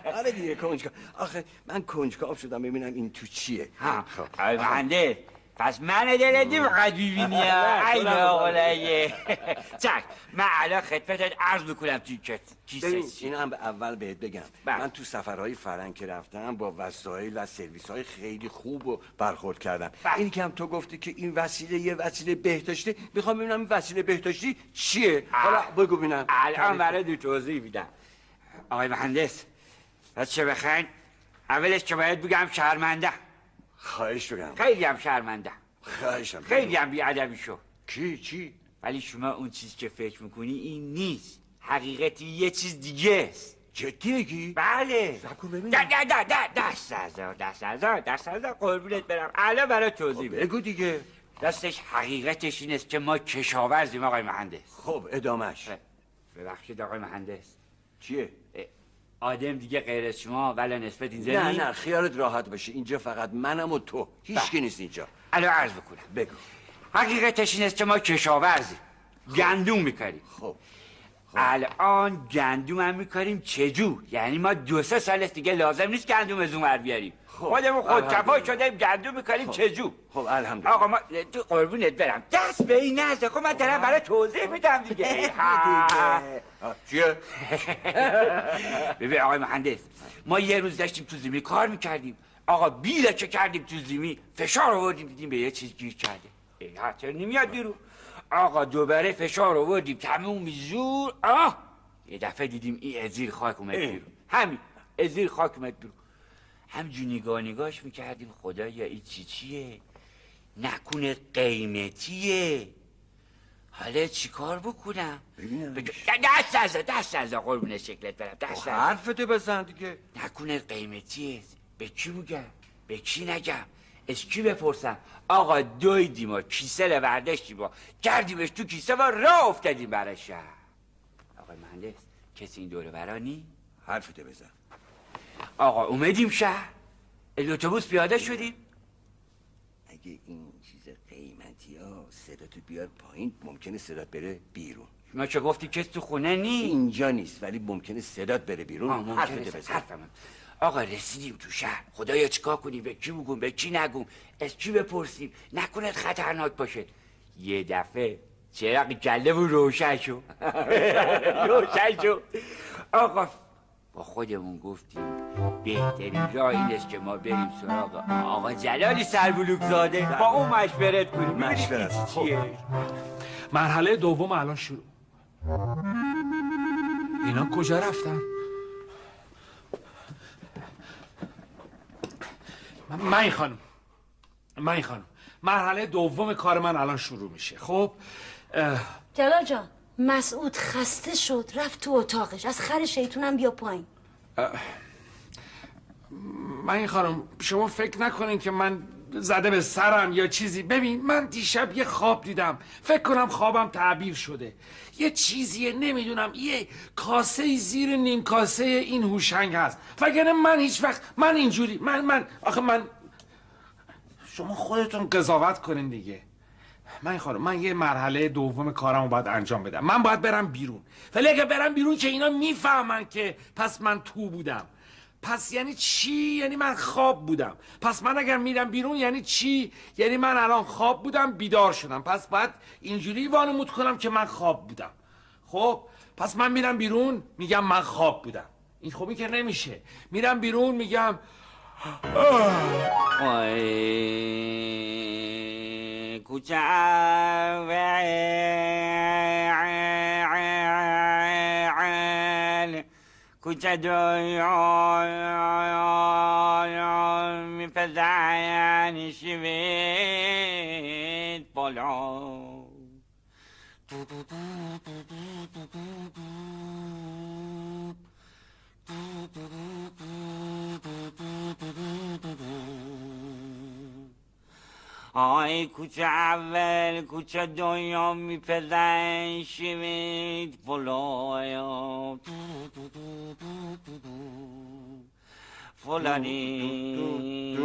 آره دیگه کنجکاو. آخه من کنجکاو شدم ببینم این تو چیه. خب بنده پس من دلدی فقط ببینی. ای ناغلایه. چک من الان خدمتت عرض میکنم توی کیسه چی. این هم اول بهت بگم. من تو سفرهای فرنگ که رفتم با وسایل و سرویس‌های خیلی خوب و برخورد کردم. اینی که هم تو گفتی که این وسیله یه وسیله بهداشتی، میخوام ببینم این وسیله بهداشتی چیه. حالا بگو ببینم. الان برای دو توضیح میدم. آقای مهندس پس چه بخواین اولش که باید بگم شرمنده. خواهش بگم. خیلی هم شرمنده. خواهشم. خیلی هم بی‌ادبی شو. چی؟ ولی شما اون چیزی که فکر میکنی این نیست. حقیقتی یه چیز دیگه است. جدی میگی؟ بله. سکو ببینم. دست هزار قربونت برم. الان برای توضیح میدم. بگو دیگه. راستش حقیقتش این است که ما کشاورزیم آقای مهندس. خب ادامش. ببخشید آقای مهندس. چیه؟ آدم دیگه غیر از شما ولی نسبت این زمین. نه خیالت راحت باشه. اینجا فقط منم و تو. هیچکی نیست اینجا. الان عرض بکنم. بگو. حقیقتش این است که ما کشاورزیم. گندم میکاریم. خب الان گندم هم میکاریم چجور؟ یعنی ما 2-3 سال دیگه لازم نیست گندم از اون بیاریم. خودمون خودکفا شدیم گندم میکاریم چجور؟ خب الحمدلله. آقا ما تو قربونت برم دست به این نزده. خب من دارم برای توضیح میدم دیگه. چیه؟ ببین آقای مهندس ما یه روز داشتیم تو زمین کار میکردیم. آقا بیله که کردیم تو زمین فشار آوردیم دیدیم به یه چیز گیر کرده. چرا نمیاد بیرون؟ آقا دوباره فشار آوردیم تموم زور. یه دفعه دیدیم این ازیر خاک اومد بیرون. همین ازیر خاک اومد بیرون. همجور نگاهش میکردیم خدایا این چیه؟ نکنه قیمتیه. حالا چی کار بکنم؟ ببینم دست از قربون شکلت برم. دست حرفتو بزن دیگه. نکنه قیمتیه. به کی بگم؟ به کی نگم؟ از کی بپرسم؟ آقا دویدیم و کیسه رو برداشتیم و کردیمش تو کیسه و راه افتادیم برای شهر. آقای مهندس کسی این دوره برا نی؟ حرفتو بزن. آقا اومدیم شهر، از اتوبوس پیاده شدیم. اگه این چیز قیمتی ها صداتو بیار پایین ممکنه صدات بره بیرون. شما چه گفتی کس تو خونه نی؟ اینجا نیست ولی ممکنه صدات بره بیرون. حرفتو بزن. آقا رسیدیم تو شهر، خدایا چیکار کنیم؟ به کی بگم به کی نگم؟ از کی بپرسیم؟ نکنه خطرناک باشه. یه دفعه چراغ کله‌مون روشن شد. روشن شد. آقا با خودمون گفتیم بهترین راه این است که ما بریم سراغ آقا جلالی سربلوک‌زاده با اون مشورت کنیم. مشورت چیه؟ مرحله دوم الان شروع. اینا کجا رفتن؟ من خانم مرحله دوم کار من الان شروع میشه. خب جلال جان، مسعود خسته شد رفت تو اتاقش. از خر شیطونم بیا پایین. من خانم شما فکر نکنین که من زده به سرم یا چیزی. ببین من دیشب یه خواب دیدم، فکر کنم خوابم تعبیر شده. یه چیزیه نمیدونم، یه کاسه زیر نیم کاسه این هوشنگ هست. وگرنه من هیچ وقت من اینجوری آخه من شما خودتون قضاوت کنین دیگه. من خانم من یه مرحله دوم کارمو باید انجام بدم. من باید برم بیرون، ولی اگه برم بیرون که اینا میفهمن که پس من تو بودم. پس یعنی چی؟ یعنی من خواب بودم. پس من اگر میرم بیرون یعنی چی؟ یعنی من الان خواب بودم بیدار شدم. پس باید اینجوری وانمود کنم که من خواب بودم. خب پس من میرم بیرون میگم من خواب بودم. این خوبی که نمیشه. میرم بیرون میگم کوچه میپزن شوید بالا. آی کوچه اول کوچه دوم میپزن شوید بالا. فلانی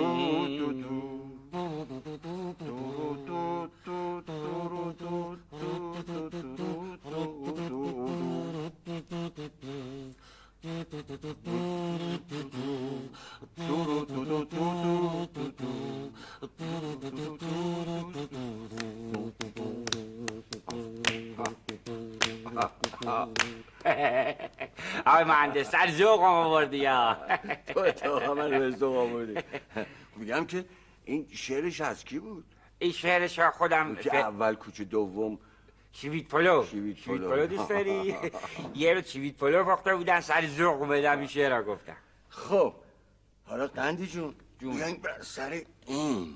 آقای مهندس سر ذوقم آوردی یا تو من به ذوق آوردی. میگم که این شعرش از کی بود؟ این شعرش خودم کوچه اول کوچه دوم چیویت پلو دوست داری؟ یه رو چیویت پلو پخته بودن سر ذوق بدم این شعر را گفتم. خب حالا قندی جون بیاین بر سر این.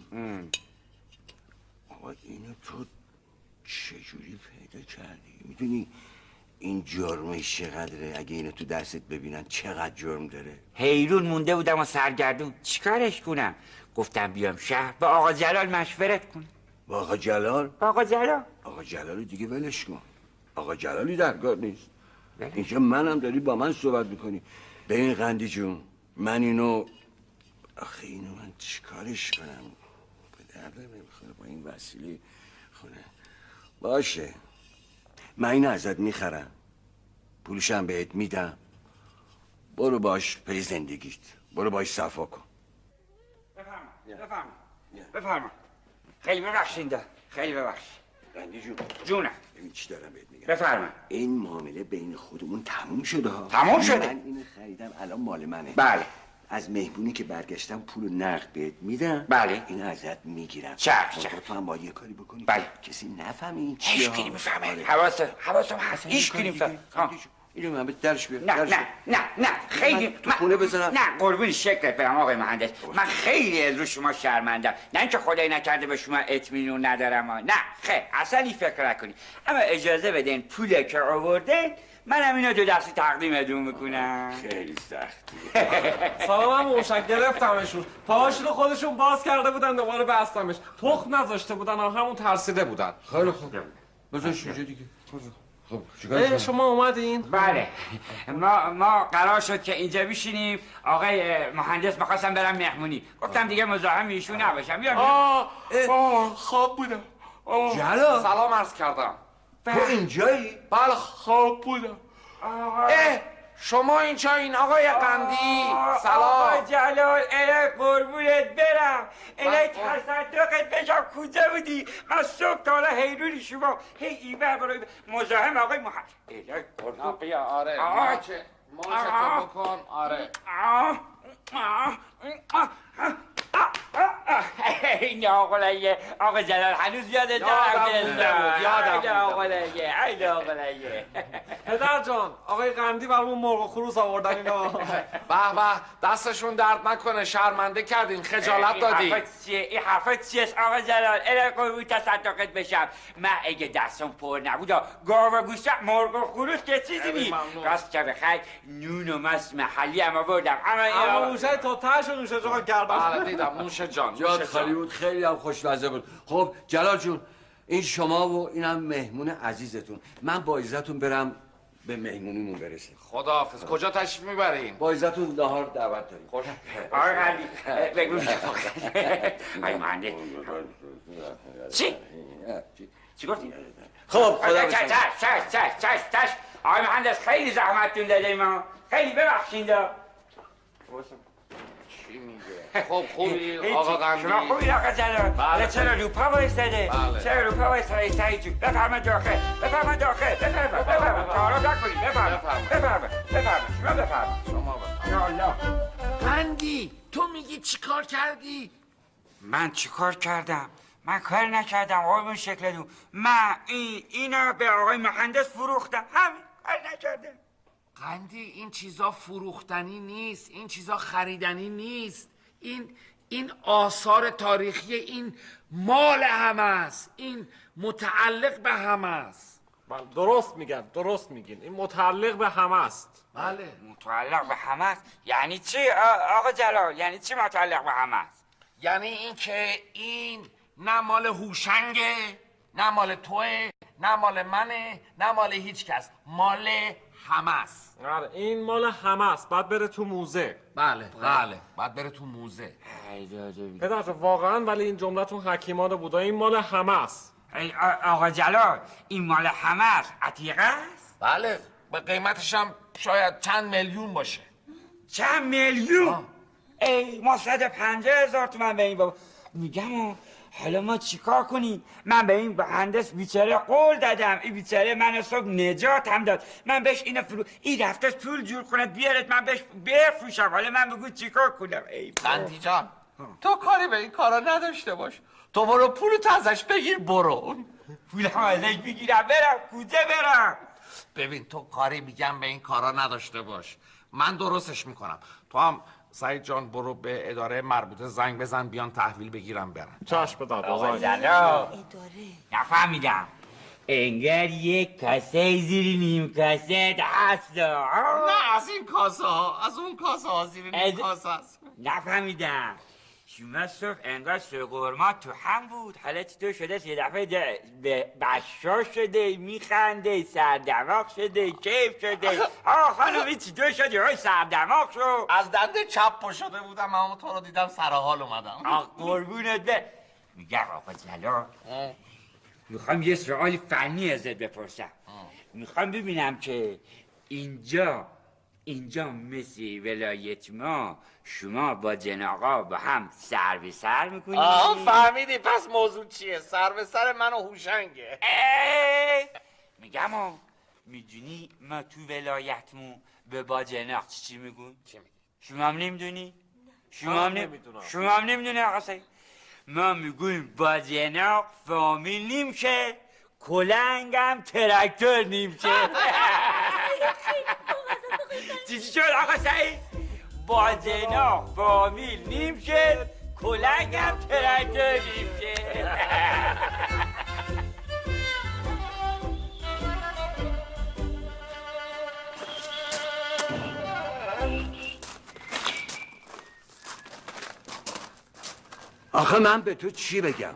آقا اینو تو چجوری پیدا کردی؟ میدونی این جرمش چقدره؟ اگه اینو تو دستت ببینن چقدر جرم داره؟ حیرون مونده بودم و سرگردون چیکارش کنم؟ گفتم بیام شهر با آقا جلال مشورت کنم. با آقا جلال؟ با آقا جلال؟ آقا جلال دیگه ولش کن. آقا جلالی درگاه نیست. اینجا منم داری با من صحبت میکنی. ببین قندی جون من اینو آخه اینو من چیکارش کنم؟ به درد نمیخوره با این وسیله خونه. باشه من اینو ازت میخرم، پولشم بهت میدم، برو باش پی زندگیت، برو باش صفا کن. بفرما خیلی ببخشید، خیلی ببخشید. قندی جون جونم ببین چی دارم بهت میگم. بفرما. این معامله بین خودمون تموم شده ها. تموم شده؟ من اینو خریدم الان مال منه. بله. از مهمونی که برگشتم پول نقد بهت میدم. بله. اینو ازت میگیرم. چشم. تو هم باید یه کاری بکنی. بله. کسی نفهمی چیه. هیچ کی نمیفهمه. حواسم هست. هیچ کی نمیفهمه. اینو من به درش بیار. نه خیلی تو خونه بذارم. نه قربون شکلت برم آقای مهندس. من خیلی از رو شما شرمندم. نه اینکه خدای نکرده به شما اطمینان ندارم. نه خیر اصلا این فکر نکنی. اما اجازه بدین پول که آوردین منم اینو دو دستی تقدیمتون میکنم. خیلی سختی. سلام موشک گرفتمشون. پاهاش رو خودشون باز کرده بودن دوباره بستمش. تخم نذاشته بودن همون ترسیده بودن. خیلی خوب. بذارش اینجا دیگه. خب چیکار شما اومدین؟ بله ما قرار شد که اینجا بشینیم. آقای مهندس میخواستم برم مهمونی، گفتم دیگه مزاحم ایشون نباشم. خواب بودم. جلال سلام عرض کردم. تو اینجایی؟ بله خواب بودم. شما اینجا این آقای قندی. سلام آقا جلال، الهی قربونت برم، الهی تصدقت بشم. کجا بودی؟ من صبح تا حالا حیرون شما، هی ایور برای مزاحم آقای محمد. الهی قربونت. بیا آره ماچه تو بکن. آره این آقا جلال هنوز یادت پدر جان، آقای قندی برامون مرغ خروس آوردن اینا. به به، دستشون درد نکنه، شرمنده کردین، خجالت دادی. این حرفت چیست آقا جلال؟ الهی قربون تصدقت بشم. من اگه دستم پر نبود گاو و گوشت مرغ و خروس که چیزی نی. راست که بخیر نون و ماست محلی هم آوردم. اما موشه تا تهش نوشه جان کردم. بله دیدم موشه جان. جاد خالی بود، خیلی هم خوشمزه بود. خب جلال جون، این شما و اینم مهمون عزیزتون. من با عزتون برم به مهمونیمون برسیم. خداحافظ. کجا تشریف میبرین؟ با عزتون نهار دعوت داریم. خوش. آقای قندی بگو. آقای مهندس چی گفتی؟ خب خدا چش آقای مهندس خیلی زحمتتون دادیم ما، خیلی ببخشید. چی میگه؟ خب خوبی آقا قندی؟ شما خوبی آقا جلال؟ بله. چرا رو پا وایستاده؟ بله. چرا رو پا وایستاده سعید جون؟ بفرمایید داخل، بفرمایید داخل، بفرمایید تعارف نکنید، بفرمایید شما یا الله. قندی تو میگی چی کار کردی؟ من چی کار کردم؟ من کار نکردم آقای شکلدون. من اینا به آقای مهندس فروختم، همین، کار نکردم. قندی این چیزا فروختنی نیست، این چیزا خریدنی نیست. این آثار تاریخی، این مال همه است، این متعلق به همه است. درست میگین، این متعلق به همه است. بله متعلق به همه است؟ یعنی چی آقا جلال؟ یعنی چی متعلق به همه است؟ یعنی این که این نه مال هوشنگه، نه مال توه، نه مال منه، نه مال هیچ کس، مال همه است. آره این مال همه است، بعد بره تو موزه. بله بعد بره تو موزه. پدر جان واقعا ولی این جملتون حکیمانه بود، این مال همه است. آقا جلال این مال همه است، عتیقه است؟ بله به قیمتش هم شاید چند میلیون باشه. چند میلیون؟ ای ما 150,000 تومن به این بابا میگم. حالا ما چیکار کنیم؟ من به این مهندس بیچاره قول دادم، این بیچاره من صبح نجات هم داد، من بهش این رفته پول جور کنه بیارت من بهش بفروشم. حالا من بگو چیکار کنم؟ ای قندی جان تو کاری به این کارا نداشته باش، تو برو پولتو ازش بگیر، برو. پولم ازش بگیرم برم کجا برم؟ ببین تو کاری میگم به این کارا نداشته باش، من درستش میکنم. تو هم سعید جان برو به اداره مربوطه زنگ بزن بیان تحویل بگیرم برن. چشم پدر آقا جان. جلال نفهمیدم، انگار یک کاسه زیر نیم کاسه هست. نه از این کاسه ها، از اون کاسه ها زیر نیم کاسه هست. نفهمیدم. شما صبح انگار سرقرما تو هم بود، حالا چطور شده یه دفعه بشار شده، میخنده، سردماغ شده، کیف شده؟ خانومی چطور شده؟ های سردماغ شد. از دنده چپ پا شده بودم، اما تو رو دیدم سر حال اومدم. قربونت به میگم آقا جلال، میخوام یه سوال فنی ازت بپرسم. میخوام ببینم که اینجا مثل ولایت ما شما با جناقا با هم سر به سر میکنید؟ فهمیدی پس موضوع چیه؟ سر به سر من و هوشنگه. میگم میدونی ما تو ولایتمون به با جناق چی میگون؟ چی میگی؟ شما هم نمیدونی؟ شما هم نمیدونی آقا سعید؟ ما میگویم با جناق فامیل نیمشه، کلنگم ترکتور نیمشه. چی شد آقا سعید؟ با جناق فامیل نیمشه، کلنگم ترکتور نیمشه. آخه من به تو چی بگم؟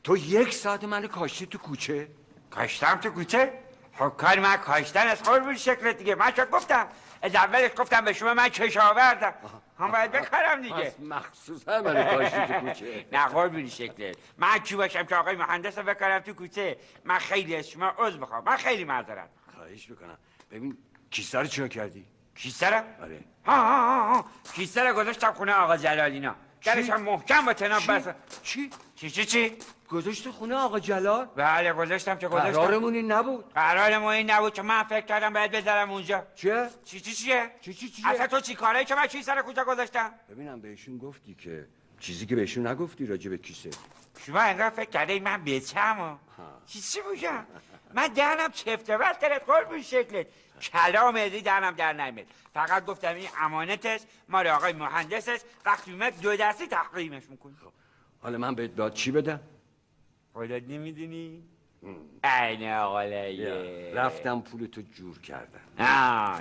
تو 1 ساعت منو کاشتی تو کوچه؟ کاشتم تو کوچه؟ خب کار من کاشتن از قربون شکلت دیگه. من چه گفتم؟ از اولش گفتم به شما من چش آوردم. هم باید بکارم دیگه. مخصوصا برای کاشتی تو کوچه. نه قربون شکلت. من کی باشم که آقای مهندس رو بکارم تو کوچه؟ من خیلی از شما عذر میخوام. من خیلی معذرت. خواهش میکنم. ببین کیسه رو چیکار کردی؟ کیسه رو؟ آره. ها کیسه رو گذاشتم خونه آقا جلالینا. درش هم محکم با تناب بسته. چی؟ گذاشت خونه آقا جلال؟ بله گذاشتم که گذاشتم. قرارمون این نبود. قرارمون این نبود که من فکر کردم باید بذارم اونجا. چیه؟ چیه؟ چیه؟ اصلا تو چی کاره که من کیسه رو کجا گذاشتم؟ ببینم بهشون گفتی که چیزی که بهشون نگفتی راجع به کیسه. شما انگار فکر کرده من بچم چی بوشم؟ من دهنم چفته بسترت قربون شکلت. کلام ازی دهنم در نمیاد. فقط گفتم این امانت است مال آقای مهندس است. وقتی اومد 2 دستی تحقیمش میکنی. حالا من بهت باید چی بدم؟ خودت نمیدونی؟ عین آقایه رفتم پولتو جور کردم.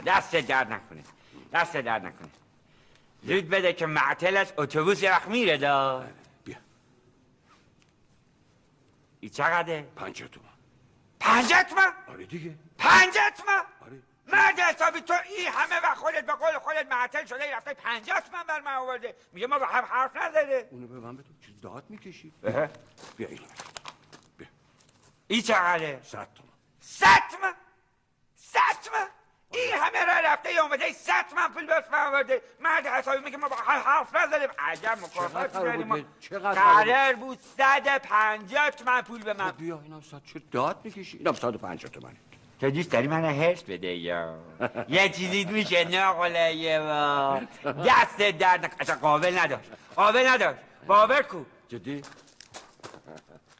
دست درد نکنه. زود بده که معطل است اتوبوس یه وقت میره دا. بیا. این چقدره؟ 50 تومن. 50 تومن؟ آره دیگه. 50 تومن؟ آره. مرد حسابی تو این همه و خودت به قول خودت معطل شده رفته 50 تومن بر من آورده. میگه ما با هم حرف نزده. اونو به من بده. چیز داد میکشی؟ بیا اینو. بیا. این چقدره؟ 100 تومن. 100 تومن؟ 100 تومن؟ این همه راه رفته یه اومده 100 تومن پول بس من آورده. مرد حسابی میگه ما با هم حرف نزدیم. عجب مکافات می‌دادیم ما. قرار بود 150 تومن پول به من. بیا اینم 100 چه داد میکشی؟ اینم 150 تومن. تو دوست داری من هرس بده یا یه چیزی میشه ناقلایه با دست درد اصلا قابل نداشت باور کو جدی؟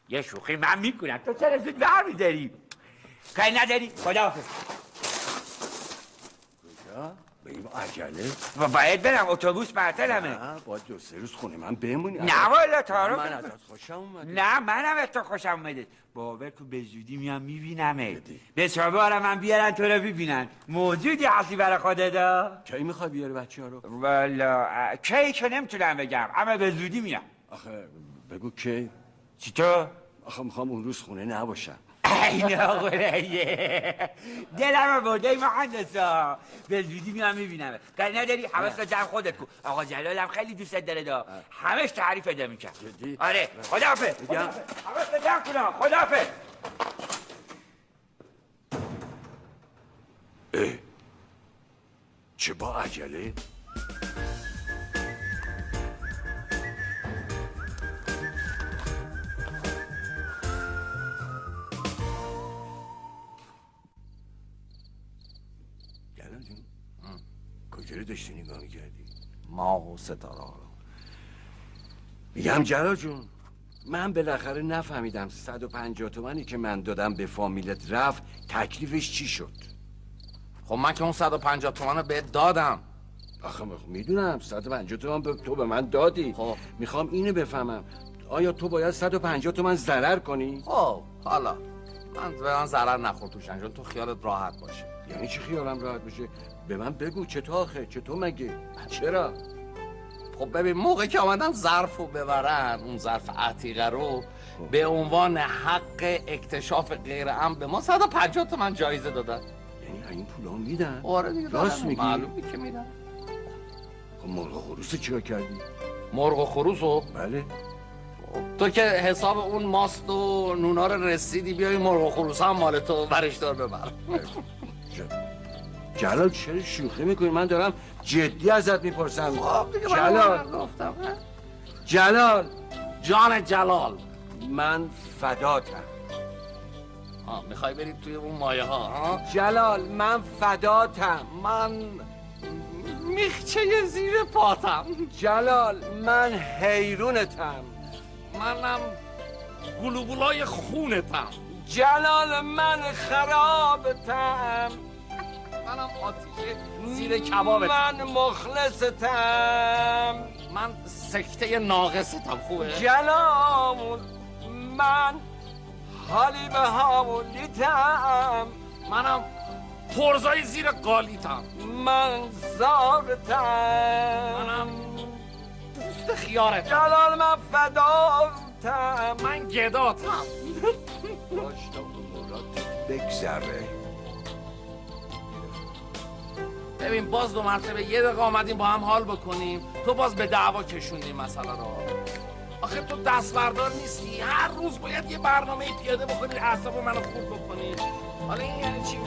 یه شوخی من میکنم تو چرا زود برمیداری کاری نداری خداحافظ کجا؟ به این عجله؟ و باید برم اتوبوس معطلمه نه باید 2-3 روز خونه من بمونی. نه والا تعارف من ازت خوشم اومده. نه منم از تو خوشم اومده. باور کو به زودی میام میبینمه. به چابارم من بیارن تو رو ببینن. موجودی هستی برای خودت؟ کی میخوای بیاری بچه‌ها رو؟ والا کی که نمیتونم بگم اما به زودی میام. آخه بگو کی؟ چی تو؟ آخه میخوام اون روز خونه نباشم. این آقایه دلم برده مهندسا به زودی میام میبینم. کاری نداری حواست جمع خودت کو. آقا جلالم خیلی دوستت داره دا. همش تعریف اده میکرد. جدی؟ آره خداحافظ. حواست جمع کنم. خداحافظ. چه با عجله؟ جلال جون کجا رو داشتی نگاه میکردی؟ ماه و ستاره ها رو. میگم جلال جون من بالاخره نفهمیدم 150 تومنی که من دادم به فامیلت رفت تکلیفش چی شد؟ خب من که اون 150 تومن رو بهت دادم. آخه میدونم 150 تومن تو به من دادی. خب میخوام اینو بفهمم آیا تو باید 150 تومن ضرر کنی؟ خب حالا به من ضرر نخور توشن جون. تو خیالت راحت باشه. یعنی چی خیالم راحت بشه؟ به من بگو چطور آخه؟ چطور مگه؟ چرا؟ خب ببین موقعی که آمدن ظرف رو ببرن اون ظرف عتیقه رو به عنوان حق اکتشاف غیر عمد به ما 150 تومن جایزه دادن. یعنی این پولا میدن؟ آره دیگه راست میگی؟ معلومه که میدن. خب مرغ و خروس چیکار کردی؟ مرغ و خروس رو؟ بله. تو که حساب اون ماست و نونا رو رسیدی بیای مرغ و خروس هم مال تو برش دار ببر. جلال چرا شوخی میکنی؟ من دارم جدی ازت میپرسم. جلال جلال جان جلال من فداتم. میخوای برید توی اون مایه ها؟ جلال من فداتم. من میخچه زیر پاتم. جلال من حیرونتم. منم گلوگولای خونتم. جلال من خرابتم. منم آتیش زیر کبابتم. من مخلصتم. من سکته ناقصتم. خوبه؟ جلال من حالی به هامونیتم. منم پرزای زیر قالیتم. من زارتم. منم پوست خیارتم. جلال من فداتم. من گداتم. داشتم و مراد بگذره. ببین باز 2 مرتبه یه دقیقه آمدیم با هم حال بکنیم، تو باز به دعوا کشوندی مسئله رو. آخه تو دستبردار نیستی، هر روز باید یه برنامه پیاده بکنی اعصاب منو خورد بکنی. حالا این یعنی چی؟